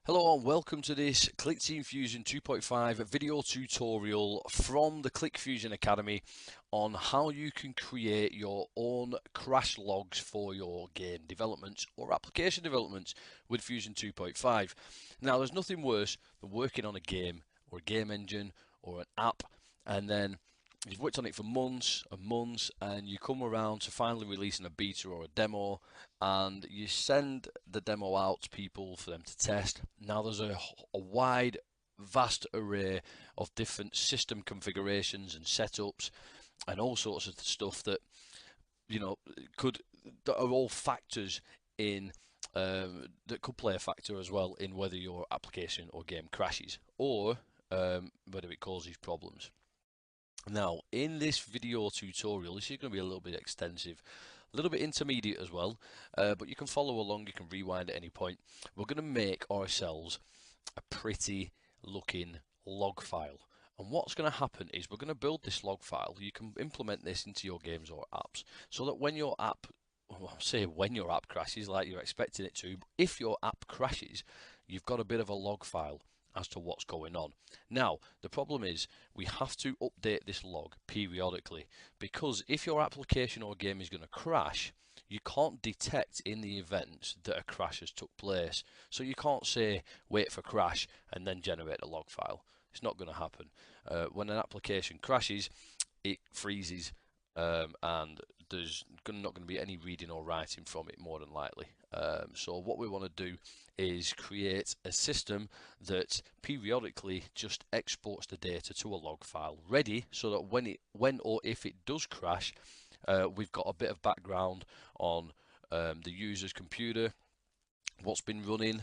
Hello and welcome to this Clickteam Fusion 2.5 video tutorial from the ClickFusion Academy on how you can create your own crash logs for your game developments or application developments with Fusion 2.5. Now there's nothing worse than working on a game or a game engine or an app and then you've worked on it for months and months and you come around to finally releasing a beta or a demo and you send the demo out to people for them to test. Now there's a wide vast array of different system configurations and setups and all sorts of stuff that could that are all factors in that could play a factor as well in whether your application or game crashes or whether it causes problems. Now, in this video tutorial, this is going to be a little bit extensive, a little bit intermediate as well, but you can follow along, you can rewind at any point. We're going to make ourselves a pretty looking log file. And what's going to happen is we're going to build this log file. You can implement this into your games or apps so that when your app, well, say when your app crashes like you're expecting it to, but if your app crashes, you've got a bit of a log file as to what's going on. Now, the problem is we have to update this log periodically because if your application or game is going to crash, you can't detect in the event that a crash has took place. So you can't say wait for crash and then generate a log file. It's not going to happen. When an application crashes, it freezes and there's not going to be any reading or writing from it more than likely. So what we want to do is create a system that periodically just exports the data to a log file ready so that when or if it does crash, we've got a bit of background on the user's computer, what's been running.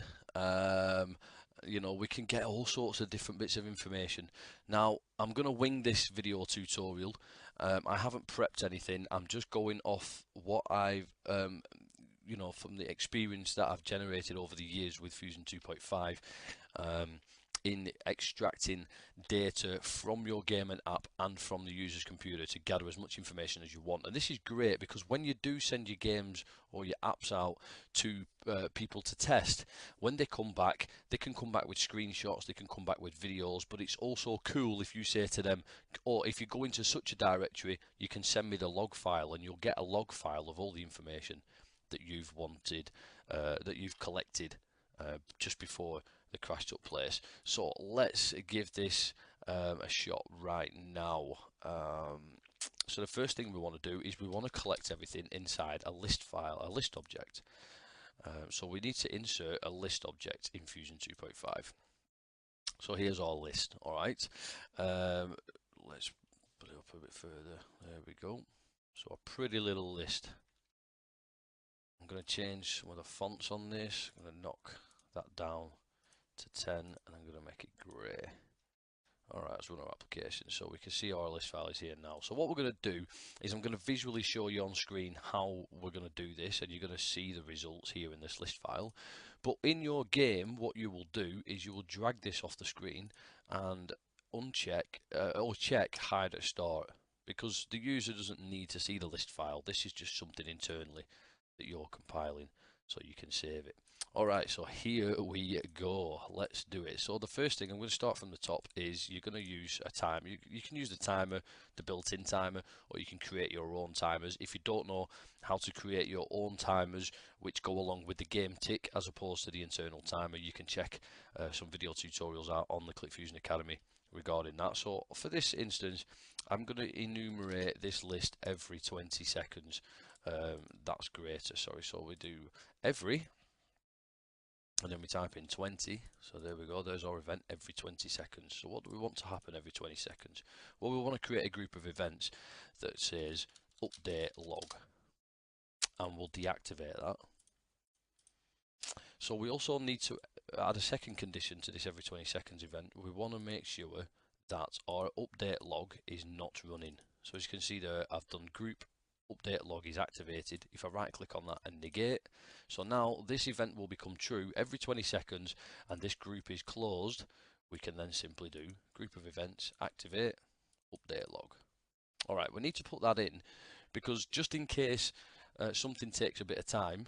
We can get all sorts of different bits of information. Now, I'm going to wing this video tutorial. I haven't prepped anything. I'm just going off what I've, from the experience that I've generated over the years with Fusion 2.5 in extracting data from your game and app and from the user's computer to gather as much information as you want. And this is great because when you do send your games or your apps out to people to test, when they come back, they can come back with screenshots, they can come back with videos, but it's also cool if you say to them, or if you go into such a directory, you can send me the log file and you'll get a log file of all the information that you've wanted, that you've collected just before the crash took place. So let's give this a shot right now. So the first thing we want to do is we want to collect everything inside a list file, a list object. So we need to insert a list object in Fusion 2.5. So here's our list, all right. Let's put it up a bit further. There we go. So a pretty little list. I'm going to change some of the fonts on this. I'm going to knock that down to 10 and I'm going to make it grey. Alright, let's run our application so we can see our list file is here now. So what we're going to do is I'm going to visually show you on screen how we're going to do this and you're going to see the results here in this list file. But in your game, what you will do is you will drag this off the screen and uncheck or check hide at start because the user doesn't need to see the list file. This is just something internally that you're compiling so you can save it. Alright, so here we go. Let's do it. So the first thing, I'm going to start from the top, is you're going to use a timer. You can use the timer, the built-in timer, or you can create your own timers. If you don't know how to create your own timers, which go along with the game tick as opposed to the internal timer, you can check some video tutorials out on the ClickFusion Academy regarding that. So for this instance, I'm going to enumerate this list every 20 seconds. That's greater, sorry. So we do every, and then we type in 20. So there we go, there's our event every 20 seconds. So what do we want to happen every 20 seconds? Well, we want to create a group of events that says update log, and we'll deactivate that. So we also need to add a second condition to this every 20 seconds event. We want to make sure that our update log is not running. So as you can see there, I've done group update log is activated. If I right click on that and negate, so now this event will become true every 20 seconds and this group is closed. We can then simply do group of events, activate, update log. Alright, we need to put that in because just in case something takes a bit of time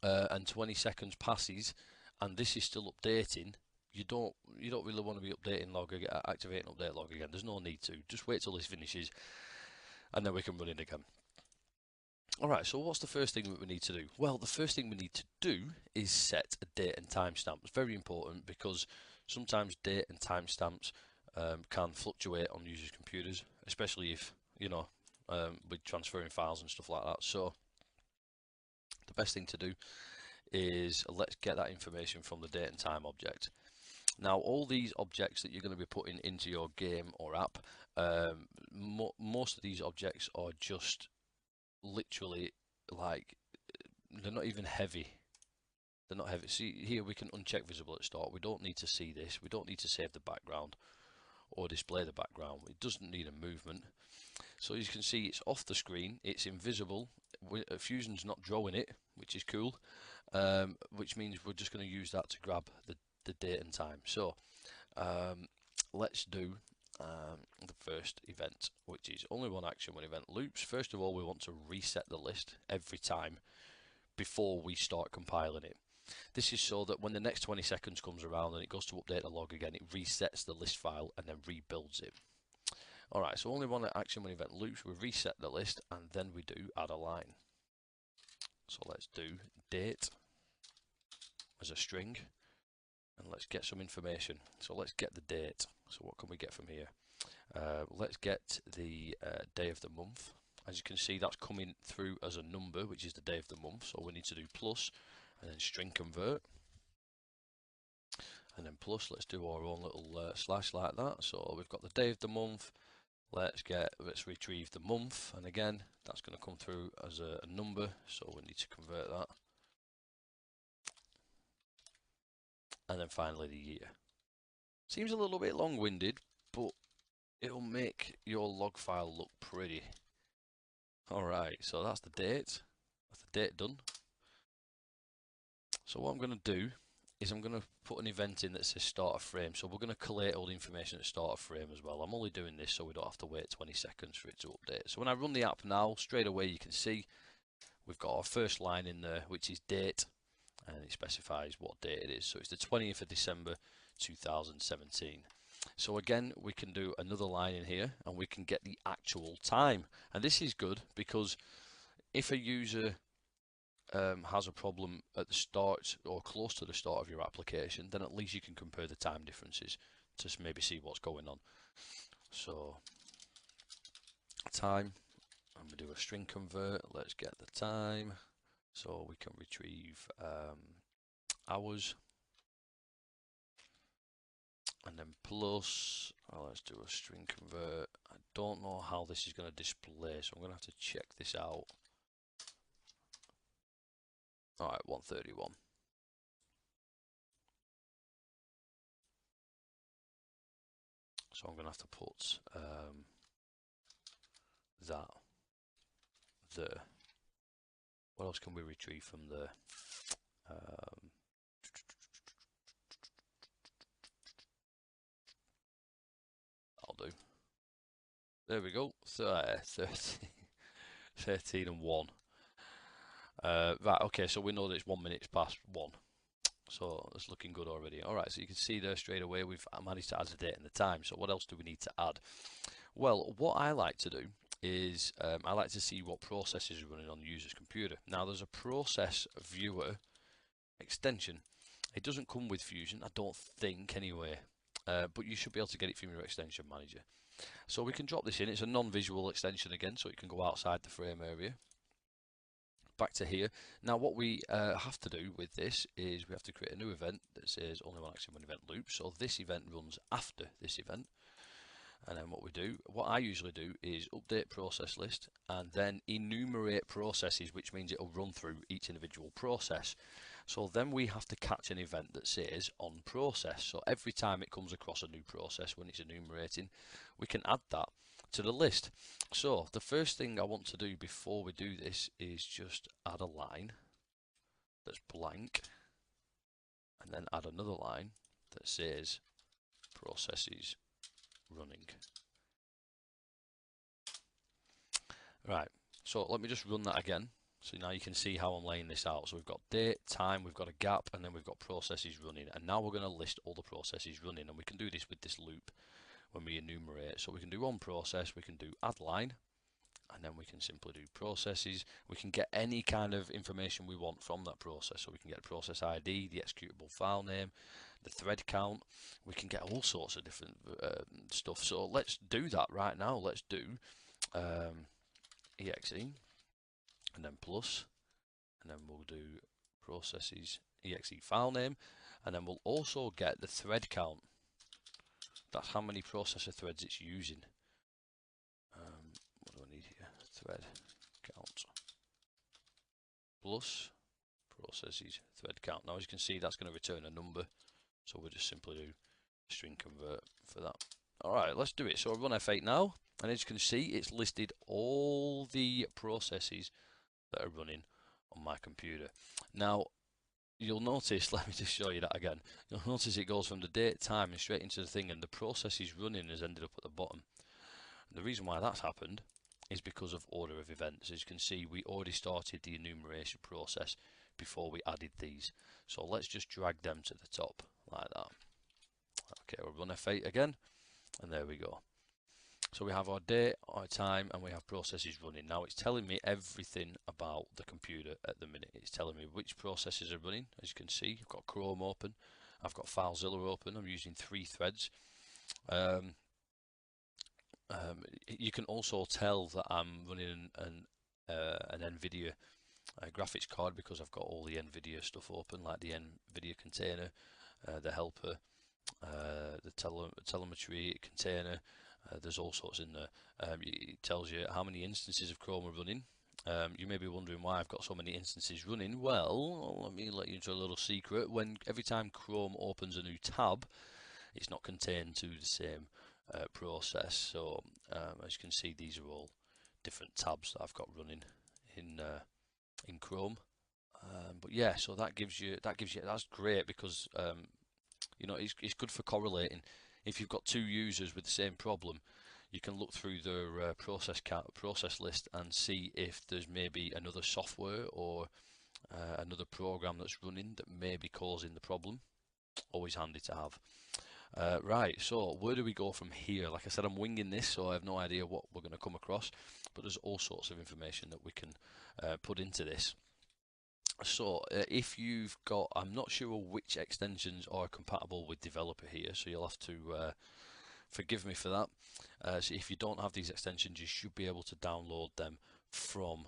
and 20 seconds passes and this is still updating, you don't really want to be updating log again, activating update log again. There's no need to. Just wait till this finishes, and then we can run it again. Alright, so what's the first thing that we need to do? Well, the first thing we need to do is set a date and timestamp. It's very important because sometimes date and timestamps can fluctuate on users' computers, especially if, with transferring files and stuff like that. So the best thing to do is let's get that information from the date and time object. Now, all these objects that you're going to be putting into your game or app, most of these objects are just literally like, they're not even heavy. They're not heavy. See here, we can uncheck visible at start. We don't need to see this. We don't need to save the background or display the background. It doesn't need a movement. So as you can see, it's off the screen. It's invisible. Fusion's not drawing it, which is cool. Which means we're just going to use that to grab the date and time. So let's do the first event, which is only one action when event loops. First of all, we want to reset the list every time before we start compiling it. This is so that when the next 20 seconds comes around and it goes to update the log again, it resets the list file and then rebuilds it. Alright, so only one action when event loops. We reset the list and then we do add a line. So let's do date as a string, and let's get some information. So let's get the date. So what can we get from here? Let's get the day of the month. As you can see, that's coming through as a number, which is the day of the month. So we need to do plus and then string convert, and then plus. Let's do our own little slash like that. So we've got the day of the month. Let's retrieve the month, and again that's going to come through as a number, so we need to convert that. And then finally the year. Seems a little bit long-winded, but it'll make your log file look pretty. Alright, so that's the date. That's the date done. So what I'm going to do is I'm going to put an event in that says start a frame. So we're going to collate all the information at start a frame as well. I'm only doing this so we don't have to wait 20 seconds for it to update. So when I run the app now, straight away you can see we've got our first line in there, which is date, and it specifies what date it is. So it's the 20th of December 2017. So again, we can do another line in here and we can get the actual time. And this is good because if a user has a problem at the start or close to the start of your application, then at least you can compare the time differences to maybe see what's going on. So time, and we do a string convert. Let's get the time, so we can retrieve hours, and then plus, let's do a string convert. I don't know how this is going to display, so I'm going to have to check this out. Alright, 131. So I'm going to have to put that there. What else can we retrieve from there? I'll do. There we go. 13 and 1. Right, okay, so we know that it's 1 minute past 1. So it's looking good already. Alright, so you can see there straight away we've managed to add the date and the time. So what else do we need to add? Well, what I like to do is I like to see what processes are running on the user's computer. Now there's a process viewer extension. It doesn't come with Fusion, I don't think anyway, but you should be able to get it from your extension manager. So we can drop this in. It's a non-visual extension again, so it can go outside the frame area. Back to here. Now what we have to do with this is we have to create a new event that says only one action when event loops. So this event runs after this event. And then what I usually do is update process list and then enumerate processes, which means it'll run through each individual process. So then we have to catch an event that says on process. So every time it comes across a new process when it's enumerating, we can add that to the list. So the first thing I want to do before we do this is just add a line that's blank and then add another line that says processes running. Right, so let me just run that again. So now you can see how I'm laying this out. So we've got date, time, we've got a gap, and then we've got processes running. And now we're going to list all the processes running, and we can do this with this loop when we enumerate. So we can do on process, we can do add line, and then we can simply do processes. We can get any kind of information we want from that process. So we can get the process ID, the executable file name, the thread count. We can get all sorts of different stuff. So let's do that right now. Let's do exe, and then plus, and then we'll do processes exe file name, and then we'll also get the thread count. That's how many processor threads it's using. What do I need here? Thread count plus processes thread count. Now as you can see, that's going to return a number, so we'll just simply do string convert for that. Alright, let's do it. So I run F8 now, and as you can see, it's listed all the processes that are running on my computer. Now you'll notice, let me just show you that again. You'll notice it goes from the date, time, and straight into the thing, and the processes running has ended up at the bottom. And the reason why that's happened is because of order of events. As you can see, we already started the enumeration process before we added these. So let's just drag them to the top like that. Okay, we'll run F8 again, and there we go. So we have our date, our time, and we have processes running. Now it's telling me everything about the computer at the minute. It's telling me which processes are running. As you can see, I've got Chrome open, I've got FileZilla open, I'm using 3 threads. You can also tell that I'm running an NVIDIA graphics card because I've got all the NVIDIA stuff open, like the NVIDIA container, the helper, the telemetry container. There's all sorts in there. It tells you how many instances of Chrome are running. You may be wondering why I've got so many instances running. Well, let me let you into a little secret. Every time Chrome opens a new tab, it's not contained to the same process. So as you can see, these are all different tabs that I've got running in Chrome. But yeah, so that gives you that's great because you know, it's good for correlating. If you've got 2 users with the same problem, you can look through their process list and see if there's maybe another software or another program that's running that may be causing the problem. Always handy to have. Right, so where do we go from here? Like I said, I'm winging this, so I have no idea what we're going to come across, but there's all sorts of information that we can put into this. So if you've got, I'm not sure which extensions are compatible with developer here, so you'll have to forgive me for that. So if you don't have these extensions, you should be able to download them from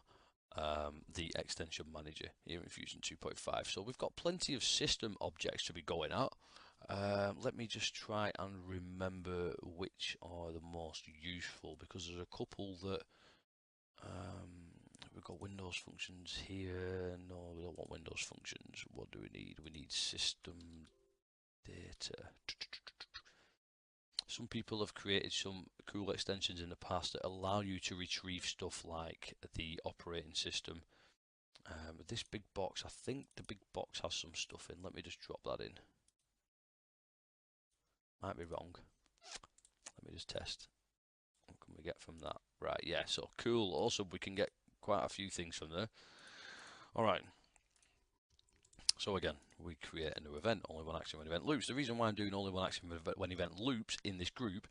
the extension manager here in Fusion 2.5. So we've got plenty of system objects to be going at. Let me just try and remember which are the most useful, because there's a couple that we've got Windows functions here. No, we don't want Windows functions. What do we need? We need system data. Some people have created some cool extensions in the past that allow you to retrieve stuff like the operating system. This big box, I think the big box has some stuff in. Let me just drop that in. Might be wrong. Let me just test. What can we get from that? Right, yeah, so cool. Also, we can get quite a few things from there. Alright. So again, we create a new event, only one action when event loops. The reason why I'm doing only one action when event loops in this group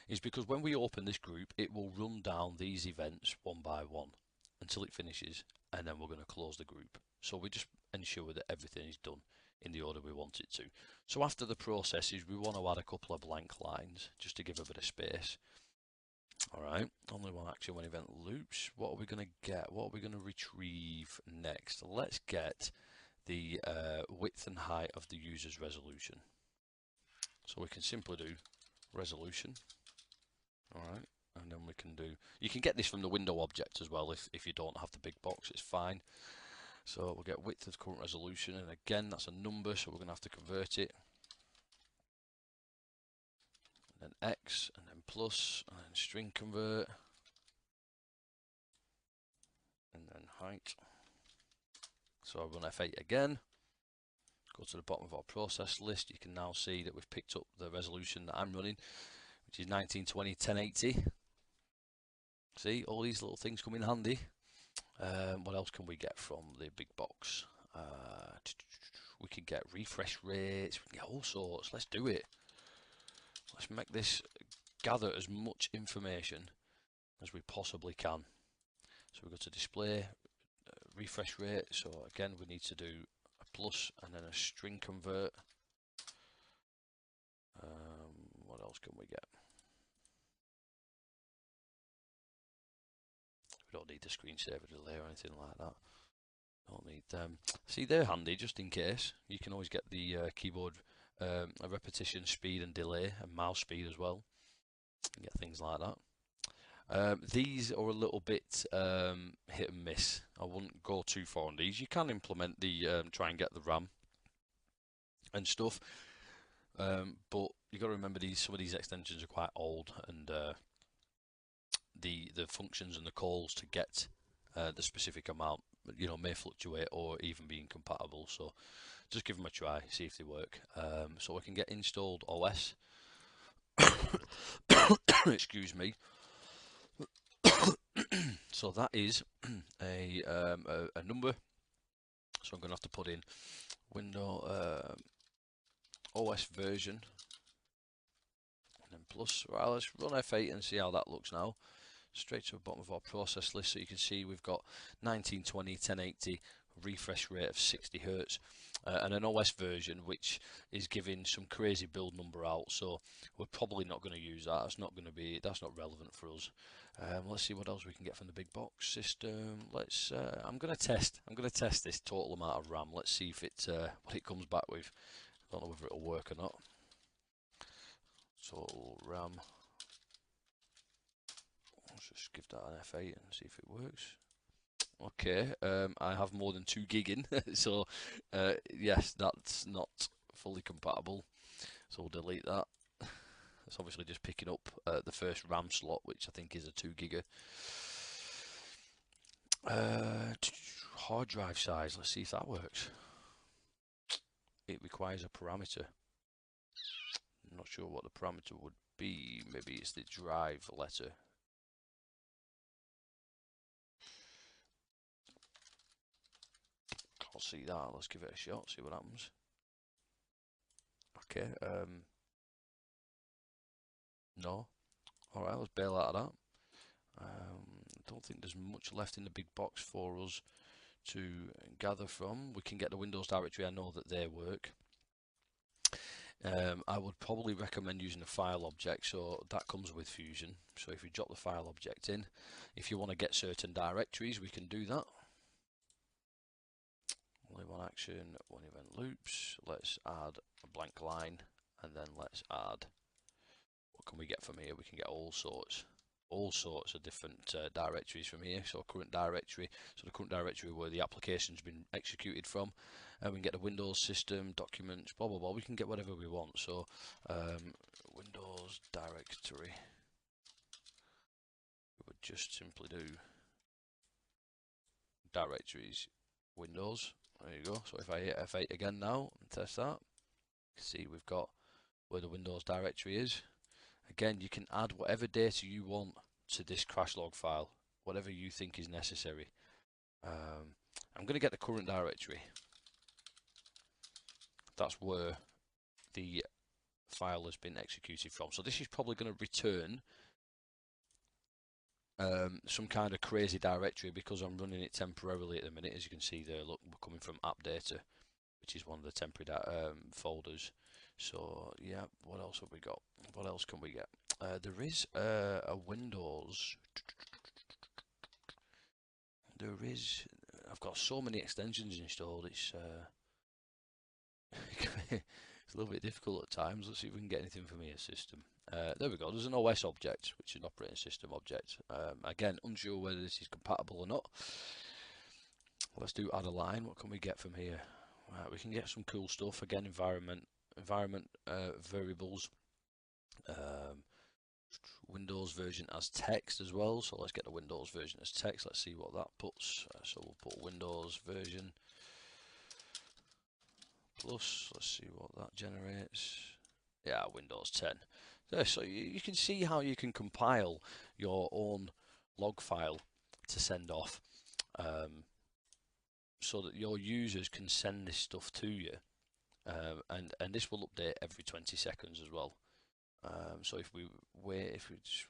is because when we open this group, it will run down these events one by one until it finishes, and then we're going to close the group. So we just ensure that everything is done in the order we want it to. So after the processes, we want to add a couple of blank lines just to give a bit of space. Alright, only one action when event loops. What are we going to get? What are we going to retrieve next? Let's get the width and height of the user's resolution. So we can simply do resolution. Alright, and then we can do, you can get this from the window object as well if you don't have the big box, it's fine. So we'll get width of current resolution, and again that's a number, so we're going to have to convert it. And then X, and then plus, and then string convert, and then height. So I run F8 again, go to the bottom of our process list. You can now see that we've picked up the resolution that I'm running, which is 1920 1080. See, all these little things come in handy. What else can we get from the big box? We can get refresh rates, we can get all sorts. Let's do it. Let's make this gather as much information as we possibly can. So we go to display, refresh rate. So again, we need to do a plus and then a string convert. What else can we get? We don't need the screensaver delay or anything like that. Don't need them. See, they're handy just in case. You can always get the keyboard a repetition speed and delay and mouse speed as well. You get things like that. These are a little bit hit and miss. I wouldn't go too far on these. You can implement the try and get the RAM and stuff, but you got to remember some of these extensions are quite old, and the functions and the calls to get the specific amount, may fluctuate or even be incompatible. So just give them a try, see if they work. So we can get installed OS. Excuse me. So that is a number. So I'm going to have to put in Windows OS version and then plus. Right, let's run F8 and see how that looks now. Straight to the bottom of our process list, so you can see we've got 1920, 1080, refresh rate of 60 Hz, and an OS version which is giving some crazy build number out. So we're probably not going to use that. That's not relevant for us. Let's see what else we can get from the big box system. Let's. I'm going to test this total amount of RAM. Let's see if what it comes back with. I don't know whether it'll work or not. Total RAM. Let's just give that an F8 and see if it works. Okay, I have more than 2 gig in, so yes, that's not fully compatible. So we'll delete that. It's obviously just picking up the first RAM slot, which I think is a 2 gig. Hard drive size, let's see if that works. It requires a parameter. I'm not sure what the parameter would be. Maybe it's the drive letter. Can't see that. Let's give it a shot, see what happens. Okay, no. Alright, let's bail out of that. I don't think there's much left in the big box for us to gather from. We can get the Windows directory. I know that they work. I would probably recommend using a file object, so that comes with Fusion. So if you drop the file object in, if you want to get certain directories, we can do that. Only one action, one event loops. Let's add a blank line, and then let's add, what can we get from here? We can get all sorts of different directories from here. So current directory, so the current directory where the application's been executed from, and we can get the Windows system, documents, blah blah blah. We can get whatever we want. So Windows directory, we would just simply do directories Windows. There you go. So if I hit F8 again now and test that, you can see we've got where the Windows directory is. Again, you can add whatever data you want to this crash log file, whatever you think is necessary. I'm going to get the current directory. That's where the file has been executed from. So this is probably going to return some kind of crazy directory because I'm running it temporarily at the minute. As you can see there, look, we're coming from app data, which is one of the temporary folders. So yeah, what else have we got? What else can we get? There is a Windows. I've got so many extensions installed. It's it's a little bit difficult at times. Let's see if we can get anything from here. System. There we go. There's an OS object, which is an operating system object. Again, unsure whether this is compatible or not. Let's do add a line. What can we get from here? Right, we can get some cool stuff. Again, environment variables. Windows version as text as well. So let's get the Windows version as text. Let's see what that puts. So we'll put Windows version plus. Let's see what that generates. Yeah, Windows 10. There, so you can see how you can compile your own log file to send off. so that your users can send this stuff to you, and this will update every 20 seconds as well. So if we wait, if we just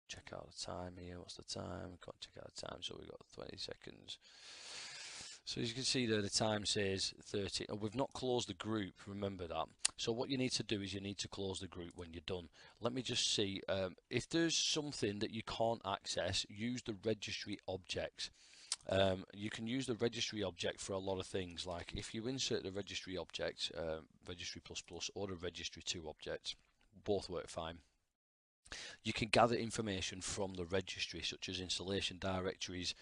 check out the time here, what's the time? We can't check out the time, so we've got 20 seconds. So as you can see there, the time says 30, and we've not closed the group, remember that. So what you need to do is you need to close the group when you're done. Let me just see, if there's something that you can't access, use the registry objects. You can use the registry object for a lot of things, like if you insert the registry object, registry++ or the registry2 object, both work fine. You can gather information from the registry, such as installation directories,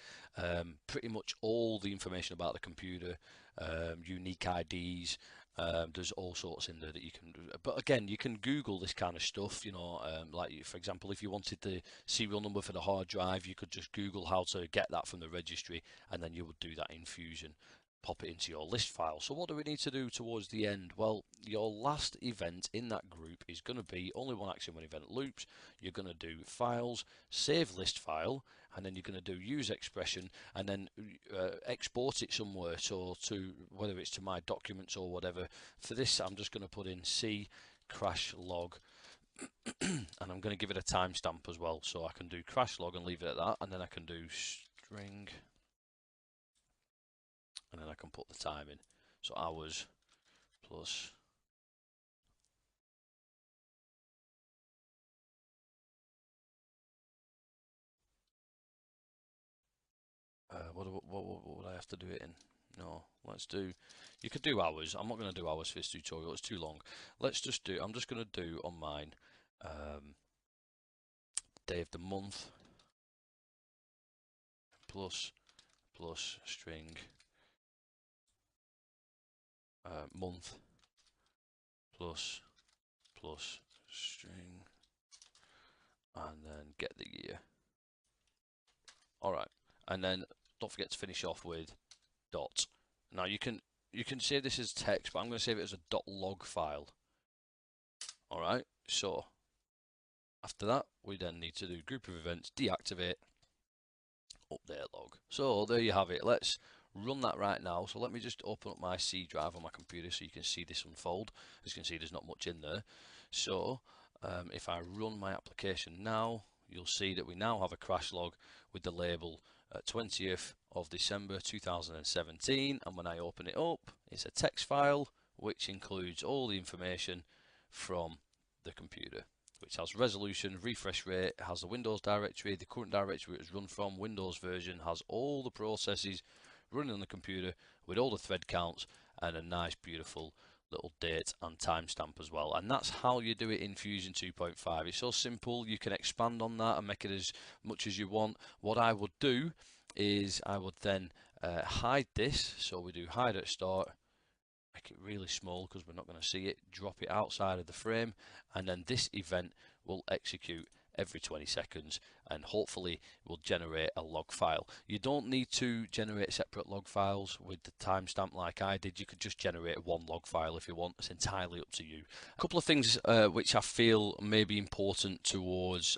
pretty much all the information about the computer, unique IDs. There's all sorts in there that you can do. But again, you can Google this kind of stuff, you know, like for example, if you wanted the serial number for the hard drive, you could just Google how to get that from the registry, and then you would do that in Fusion. Pop it into your list file. So what do we need to do towards the end? Well, your last event in that group is going to be only one action when event loops. You're going to do files, save list file, and then you're going to do use expression, and then export it somewhere. So to whether it's to my documents or whatever. For this, I'm just going to put in C crash log. And I'm going to give it a timestamp as well, so I can do crash log and leave it at that, and then I can do string, and then I can put the time in. So hours plus what would I have to do it in? No, let's do, you could do hours. I'm not going to do hours for this tutorial, it's too long. Let's just do, I'm just going to do on mine day of the month plus string month plus string, and then get the year. Alright, and then don't forget to finish off with dot. Now you can save this as text, but I'm going to save it as a .log file. Alright, so after that we then need to do group of events, deactivate, update log. So there you have it. Let's run that right now. So let me just open up my C drive on my computer so you can see this unfold. As you can see, there's not much in there. So if I run my application now, you'll see that we now have a crash log with the label 20th of December 2017, and when I open it up, it's a text file which includes all the information from the computer, which has resolution, refresh rate, has the Windows directory, the current directory it was run from, Windows version, has all the processes running on the computer with all the thread counts, and a nice beautiful little date and timestamp as well. And that's how you do it in Fusion 2.5. It's so simple. You can expand on that and make it as much as you want. What I would do is I would then hide this. So we do hide at start, make it really small because we're not going to see it, drop it outside of the frame, and then this event will execute every 20 seconds and hopefully will generate a log file. You don't need to generate separate log files with the timestamp like I did. You could just generate one log file if you want. It's entirely up to you. A couple of things which I feel may be important towards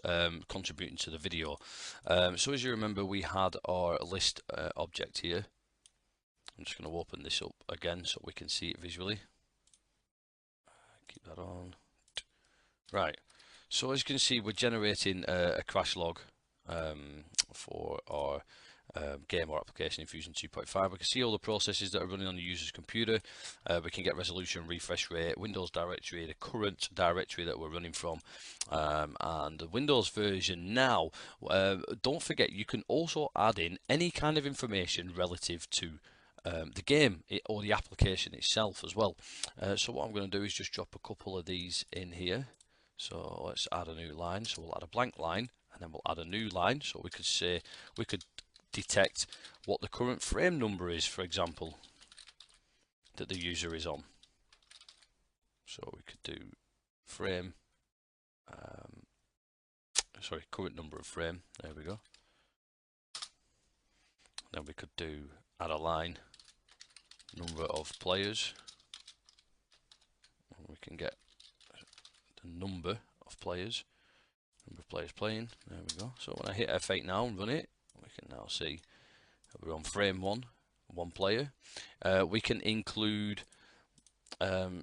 contributing to the video. So as you remember, we had our list object here. I'm just going to open this up again so we can see it visually. Keep that on. Right. So as you can see, we're generating a crash log for our game or application in Fusion 2.5. We can see all the processes that are running on the user's computer. We can get resolution, refresh rate, Windows directory, the current directory that we're running from, and the Windows version. Now, don't forget, you can also add in any kind of information relative to the game or the application itself as well. So what I'm going to do is just drop a couple of these in here. So let's add a new line. So we'll add a blank line, and then we'll add a new line. So we could say, we could detect what the current frame number is, for example, that the user is on. So we could do frame, sorry, current number of frame. There we go. Then we could do add a line, number of players. And we can get the number of players playing. There we go. So when I hit F8 now and run it, we can now see We're on frame one player. We can include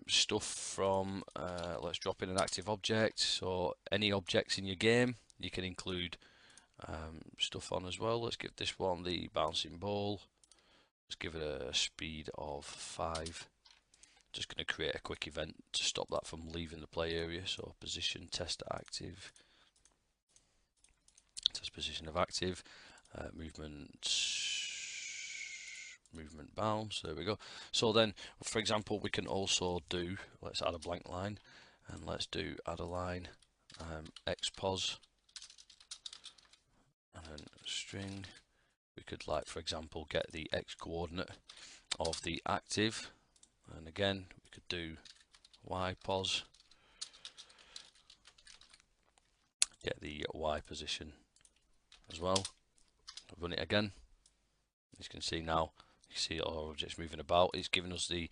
stuff from, let's drop in an active object, so any objects in your game you can include stuff on as well. Let's give this one the bouncing ball. Let's give it a speed of 5. Just going to create a quick event to stop that from leaving the play area. So position test active, test position of active, movement bounce. There we go. So then, for example, we can also do, let's add a blank line, and let's do add a line, xpos, and then string. We could, like, for example, get the x coordinate of the active, and again we could do y pos, get the y position as well. Run it again. As you can see now, you can see our objects moving about. It's giving us the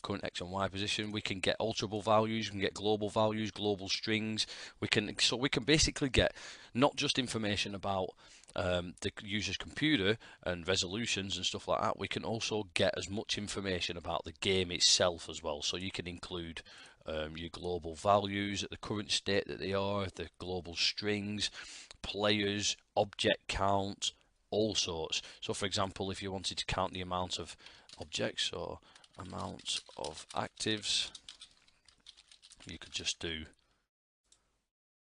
current x and y position. We can get alterable values, we can get global values, global strings. We can basically get not just information about the user's computer and resolutions and stuff like that. We can also get as much information about the game itself as well. So you can include your global values at the current state that they are, the global strings, players, object count, all sorts. So for example, if you wanted to count the amount of objects or amount of actives, you could just do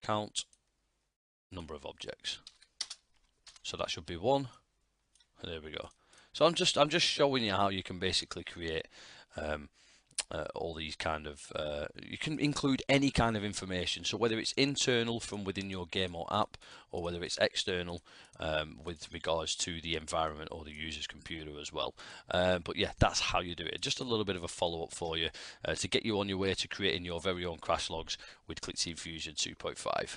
count number of objects. So that should be 1. And there we go. So I'm just showing you how you can basically create all these kind of, you can include any kind of information. So whether it's internal from within your game or app, or whether it's external with regards to the environment or the user's computer as well. But yeah, that's how you do it. Just a little bit of a follow-up for you to get you on your way to creating your very own crash logs with Clickteam Fusion 2.5.